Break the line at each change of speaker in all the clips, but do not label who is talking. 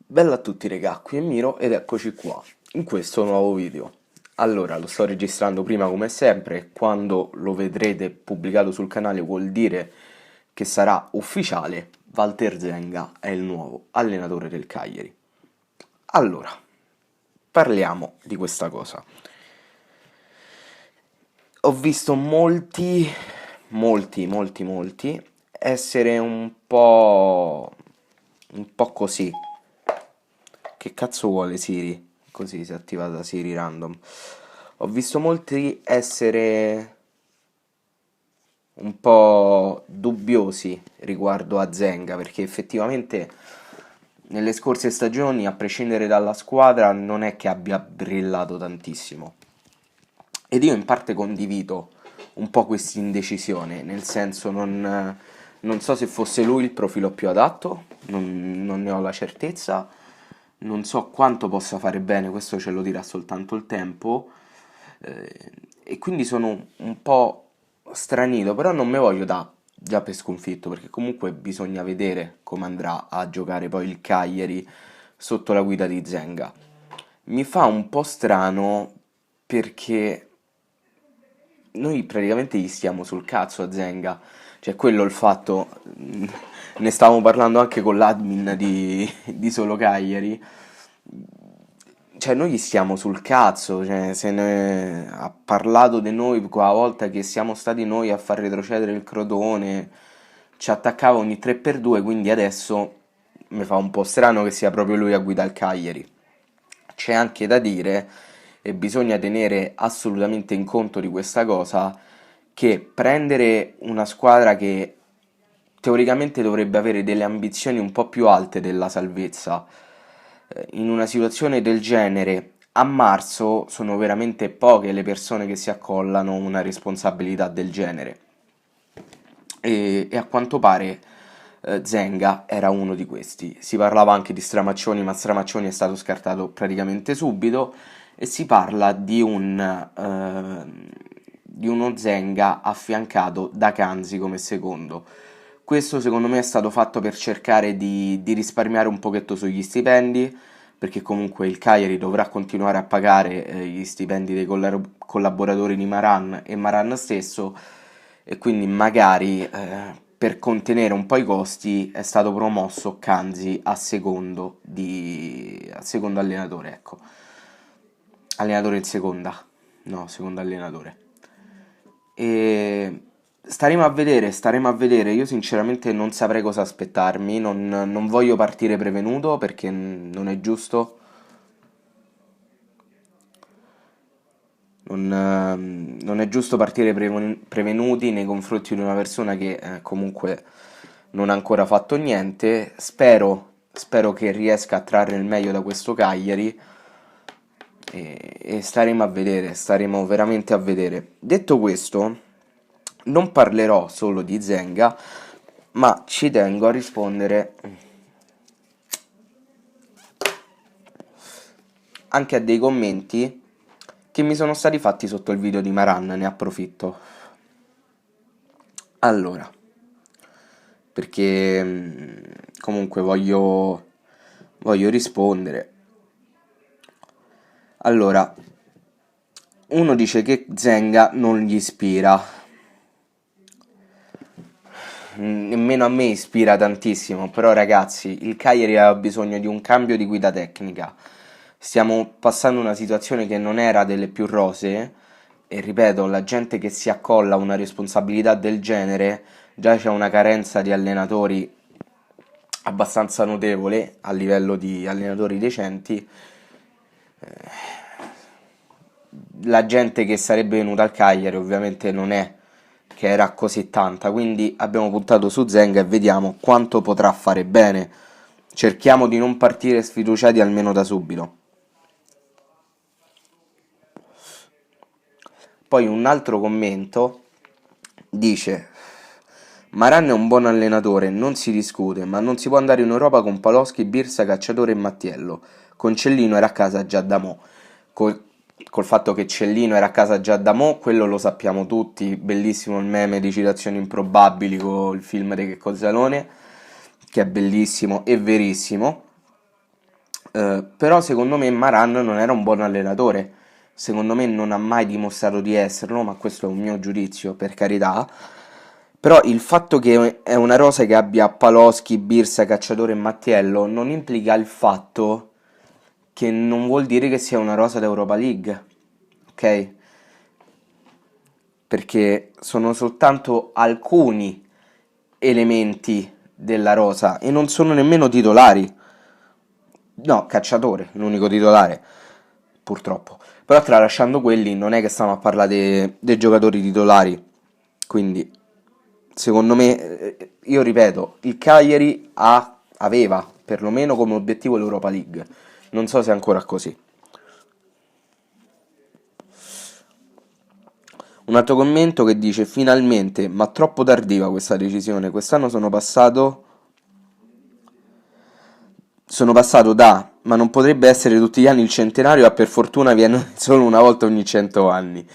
Bella a tutti regà, qui è Miro ed eccoci qua, in questo nuovo video. Allora, lo sto registrando prima come sempre, quando lo vedrete pubblicato sul canale vuol dire che sarà ufficiale, Walter Zenga è il nuovo allenatore del Cagliari. Allora, parliamo di questa cosa. Ho visto molti essere un po' così. Che cazzo vuole Siri? Così si è attivata Siri random. Ho visto molti essere un po' dubbiosi riguardo a Zenga, perché effettivamente nelle scorse stagioni, a prescindere dalla squadra, non è che abbia brillato tantissimo. Ed io in parte condivido un po' questa indecisione, nel senso non so se fosse lui il profilo più adatto, non ne ho la certezza, non so quanto possa fare bene, questo ce lo dirà soltanto il tempo, e quindi sono un po' stranito, però non me voglio da già per sconfitto, perché comunque bisogna vedere come andrà a giocare poi il Cagliari sotto la guida di Zenga. Mi fa un po' strano perché noi praticamente gli stiamo sul cazzo a Zenga, cioè quello è il fatto, ne stavamo parlando anche con l'admin di Solo Cagliari, cioè noi gli stiamo sul cazzo, cioè se ne ha parlato di noi quella volta che siamo stati noi a far retrocedere il Crotone, ci attaccava ogni 3x2, quindi adesso mi fa un po' strano che sia proprio lui a guidare il Cagliari. C'è anche da dire, e bisogna tenere assolutamente in conto di questa cosa, che prendere una squadra che teoricamente dovrebbe avere delle ambizioni un po' più alte della salvezza, in una situazione del genere, a marzo sono veramente poche le persone che si accollano una responsabilità del genere. E a quanto pare Zenga era uno di questi. Si parlava anche di Stramaccioni, ma Stramaccioni è stato scartato praticamente subito. E si parla di uno Zenga affiancato da Canzi come secondo. Questo secondo me è stato fatto per cercare di risparmiare un pochetto sugli stipendi, perché comunque il Cagliari dovrà continuare a pagare gli stipendi dei collaboratori di Maran e Maran stesso, e quindi magari per contenere un po' i costi è stato promosso Canzi a secondo allenatore, ecco. Allenatore in seconda, no, secondo allenatore. E staremo a vedere. Io sinceramente non saprei cosa aspettarmi, non voglio partire prevenuto perché non è giusto. Non è giusto partire prevenuti nei confronti di una persona che comunque non ha ancora fatto niente. Spero che riesca a trarre il meglio da questo Cagliari e staremo a vedere, staremo veramente a vedere. Detto questo, non parlerò solo di Zenga, ma ci tengo a rispondere anche a dei commenti che mi sono stati fatti sotto il video di Maran, ne approfitto. Allora, perché comunque voglio rispondere. Allora, uno dice che Zenga non gli ispira. Nemmeno a me ispira tantissimo, però ragazzi, il Cagliari aveva bisogno di un cambio di guida tecnica. Stiamo passando una situazione che non era delle più rosee e ripeto, la gente che si accolla a una responsabilità del genere, già c'è una carenza di allenatori abbastanza notevole a livello di allenatori decenti. La gente che sarebbe venuta al Cagliari ovviamente non è che era così tanta, quindi abbiamo puntato su Zenga e vediamo quanto potrà fare bene. Cerchiamo di non partire sfiduciati almeno da subito. Poi un altro commento dice: Maran è un buon allenatore, non si discute, ma non si può andare in Europa con Paloschi, Birsa, Cacciatore e Mattiello. Con Cellino era a casa già da mo'. Col fatto che Cellino era a casa già da mo', quello lo sappiamo tutti. Bellissimo il meme di citazioni improbabili con il film di Checco Zalone, che è bellissimo e verissimo. Però secondo me Maran non era un buon allenatore, secondo me non ha mai dimostrato di esserlo, ma questo è un mio giudizio, per carità. Però il fatto che è una rosa che abbia Paloschi, Birsa, Cacciatore e Mattiello non implica il fatto che non vuol dire che sia una rosa d'Europa League, ok? Perché sono soltanto alcuni elementi della rosa e non sono nemmeno titolari. No, Cacciatore, l'unico titolare, purtroppo. Però tralasciando quelli, non è che stiamo a parlare dei giocatori titolari. Quindi, secondo me, io ripeto, il Cagliari aveva perlomeno come obiettivo l'Europa League. Non so se è ancora così. Un altro commento che dice: finalmente, ma troppo tardiva questa decisione. Quest'anno sono passato da ma non potrebbe essere tutti gli anni il centenario a per fortuna viene solo una volta ogni 100 anni.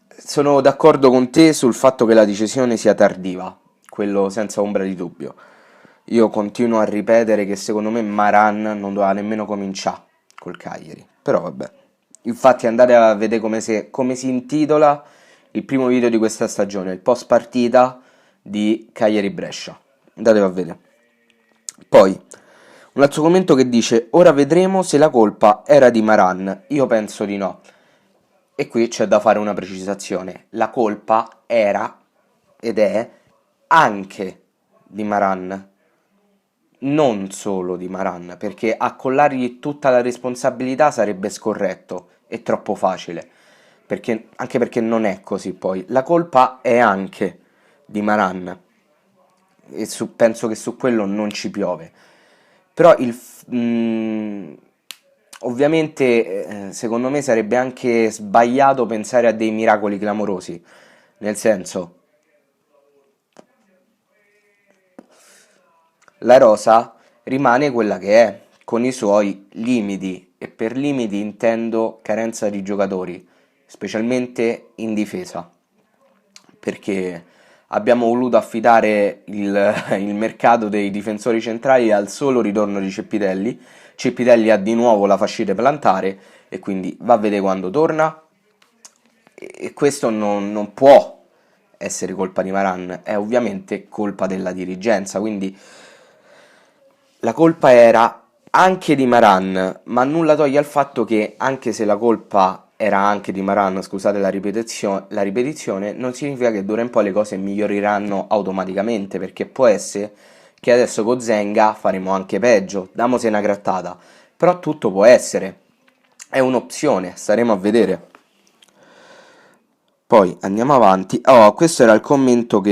Sono d'accordo con te sul fatto che la decisione sia tardiva, quello senza ombra di dubbio. Io continuo a ripetere che secondo me Maran non doveva nemmeno cominciare col Cagliari, però vabbè. Infatti andate a vedere come si intitola il primo video di questa stagione, il post partita di Cagliari-Brescia. Andatelo a vedere. Poi, un altro commento che dice: ora vedremo se la colpa era di Maran. Io penso di no. E qui c'è da fare una precisazione. La colpa era ed è anche di Maran, non solo di Maran, perché accollargli tutta la responsabilità sarebbe scorretto e troppo facile. Anche perché non è così poi. La colpa è anche di Maran e penso che su quello non ci piove. Però ovviamente secondo me sarebbe anche sbagliato pensare a dei miracoli clamorosi, nel senso, la rosa rimane quella che è, con i suoi limiti, e per limiti intendo carenza di giocatori, specialmente in difesa, perché abbiamo voluto affidare il mercato dei difensori centrali al solo ritorno di Cepitelli. Cepitelli ha di nuovo la fascite plantare e quindi va a vedere quando torna. E questo non può essere colpa di Maran, è ovviamente colpa della dirigenza. Quindi la colpa era anche di Maran, ma nulla toglie al fatto che anche se la colpa era anche di Maran, scusate la ripetizione, non significa che d'ora in poi le cose miglioreranno automaticamente, perché può essere che adesso con Zenga faremo anche peggio, damose una grattata, però tutto può essere, è un'opzione, staremo a vedere. Poi andiamo avanti. Oh, questo era il commento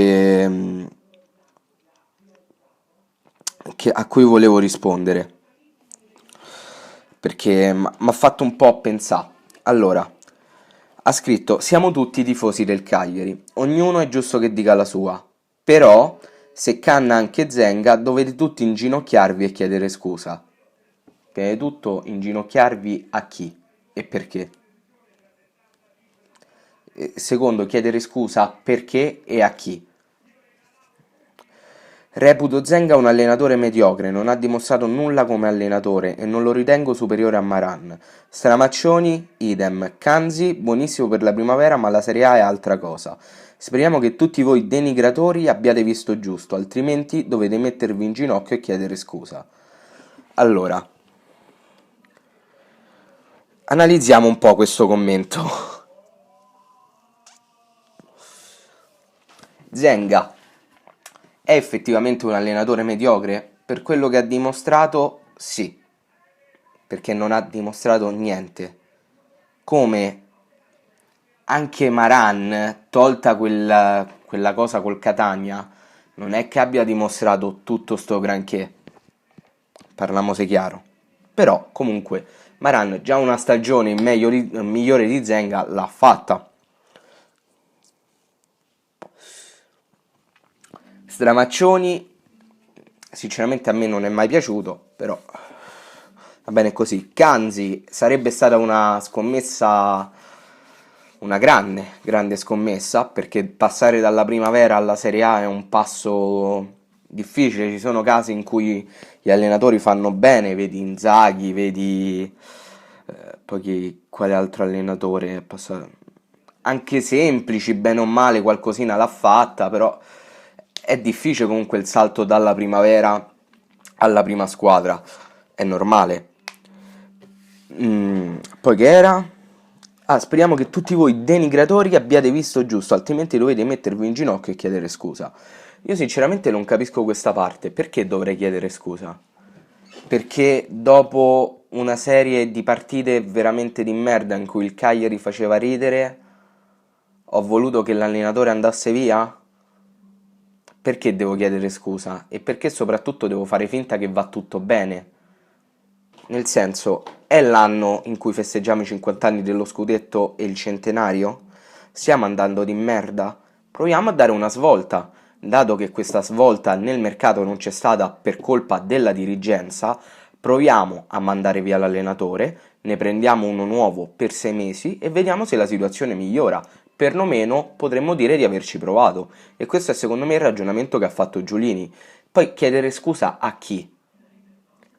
a cui volevo rispondere, perché mi ha fatto un po' pensare. Allora, ha scritto: siamo tutti tifosi del Cagliari, ognuno è giusto che dica la sua, però se canna anche Zenga dovete tutti inginocchiarvi e chiedere scusa. Prima di tutto inginocchiarvi a chi e perché? E secondo, chiedere scusa perché e a chi? Reputo Zenga un allenatore mediocre, non ha dimostrato nulla come allenatore e non lo ritengo superiore a Maran. Stramaccioni, idem. Canzi, buonissimo per la primavera, ma la Serie A è altra cosa. Speriamo che tutti voi denigratori abbiate visto giusto, altrimenti dovete mettervi in ginocchio e chiedere scusa. Allora, analizziamo un po' questo commento. Zenga è effettivamente un allenatore mediocre? Per quello che ha dimostrato, sì, perché non ha dimostrato niente. Come anche Maran, tolta quella cosa col Catania, non è che abbia dimostrato tutto sto granché. Parliamose chiaro. Però, comunque, Maran già una stagione migliore di Zenga l'ha fatta. Stramaccioni, sinceramente a me non è mai piaciuto, però va bene così. Canzi sarebbe stata una scommessa, una grande scommessa, perché passare dalla primavera alla Serie A è un passo difficile, ci sono casi in cui gli allenatori fanno bene, vedi Inzaghi, vedi quale altro allenatore è passato, anche semplici, bene o male, qualcosina l'ha fatta, però è difficile comunque il salto dalla primavera alla prima squadra, è normale. Poi che era? Ah, speriamo che tutti voi denigratori abbiate visto giusto, altrimenti dovete mettervi in ginocchio e chiedere scusa. Io sinceramente non capisco questa parte, perché dovrei chiedere scusa? Perché dopo una serie di partite veramente di merda in cui il Cagliari faceva ridere, ho voluto che l'allenatore andasse via? Perché devo chiedere scusa? E perché soprattutto devo fare finta che va tutto bene? Nel senso, è l'anno in cui festeggiamo i 50 anni dello scudetto e il centenario? Stiamo andando di merda? Proviamo a dare una svolta. Dato che questa svolta nel mercato non c'è stata per colpa della dirigenza, proviamo a mandare via l'allenatore, ne prendiamo uno nuovo per 6 mesi e vediamo se la situazione migliora. Perlomeno potremmo dire di averci provato. E questo è secondo me il ragionamento che ha fatto Giulini. Poi chiedere scusa a chi?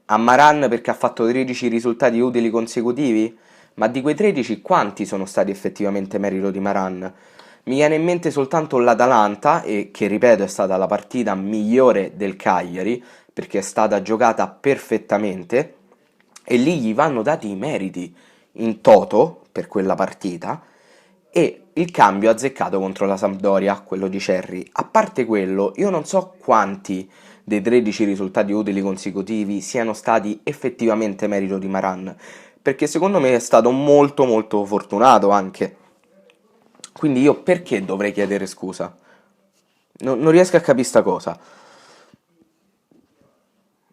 A Maran perché ha fatto 13 risultati utili consecutivi? Ma di quei 13 quanti sono stati effettivamente merito di Maran? Mi viene in mente soltanto l'Atalanta, e che ripeto è stata la partita migliore del Cagliari, perché è stata giocata perfettamente, e lì gli vanno dati i meriti in toto per quella partita, e il cambio azzeccato contro la Sampdoria, quello di Cerri. A parte quello, io non so quanti dei 13 risultati utili consecutivi siano stati effettivamente merito di Maran, perché secondo me è stato molto molto fortunato anche. Quindi io perché dovrei chiedere scusa? Non riesco a capire sta cosa.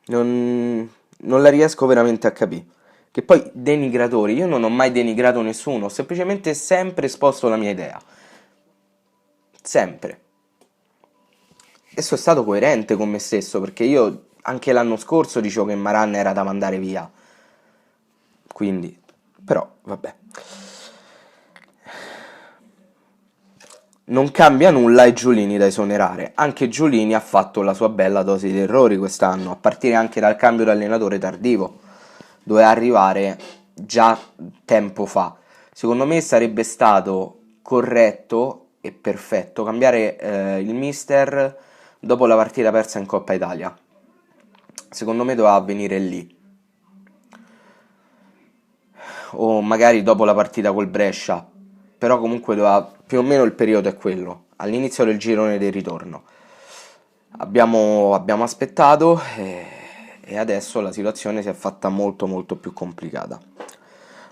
Non la riesco veramente a capire. Che poi denigratori, io non ho mai denigrato nessuno, ho semplicemente sempre esposto la mia idea. Sempre. E sono stato coerente con me stesso, perché io anche l'anno scorso dicevo che Maran era da mandare via. Quindi, però, vabbè. Non cambia nulla e Giulini da esonerare. Anche Giulini ha fatto la sua bella dose di errori quest'anno, a partire anche dal cambio di allenatore tardivo. Doveva arrivare già tempo fa. Secondo me sarebbe stato corretto e perfetto cambiare il mister dopo la partita persa in Coppa Italia. Secondo me doveva avvenire lì. O magari dopo la partita col Brescia, però comunque più o meno il periodo è quello, all'inizio del girone del ritorno. Abbiamo aspettato e adesso la situazione si è fatta molto molto più complicata.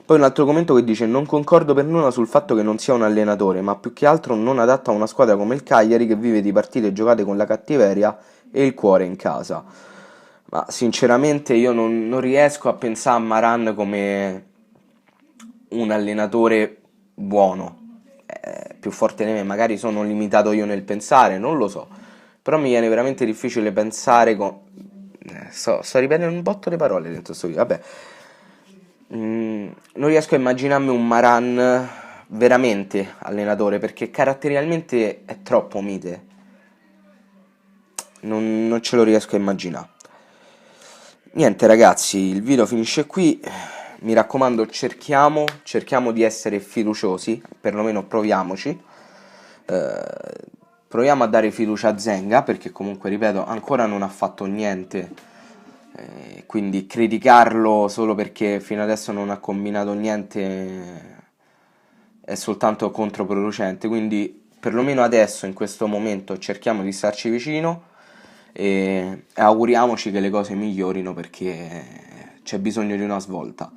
Poi un altro commento che dice: non concordo per nulla sul fatto che non sia un allenatore, ma più che altro non adatto a una squadra come il Cagliari che vive di partite giocate con la cattiveria e il cuore in casa. Ma sinceramente io non riesco a pensare a Maran come un allenatore buono, più forte di me, magari sono limitato io nel pensare, non lo so, però mi viene veramente difficile pensare sto ripetendo un botto di parole dentro sto video, vabbè. Non riesco a immaginarmi un Maran veramente allenatore, perché caratterialmente è troppo mite, non ce lo riesco a immaginare. Niente ragazzi, il video finisce qui. Mi raccomando, cerchiamo di essere fiduciosi, perlomeno proviamoci. Proviamo a dare fiducia a Zenga, perché comunque, ripeto, ancora non ha fatto niente. Quindi criticarlo solo perché fino adesso non ha combinato niente è soltanto controproducente. Quindi perlomeno adesso, in questo momento, cerchiamo di starci vicino e auguriamoci che le cose migliorino, perché c'è bisogno di una svolta.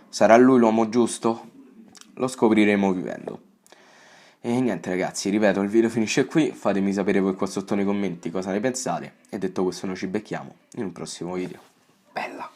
Sarà lui l'uomo giusto? Lo scopriremo vivendo. E niente ragazzi, ripeto, il video finisce qui, fatemi sapere voi qua sotto nei commenti cosa ne pensate, e detto questo noi ci becchiamo in un prossimo video. Bella!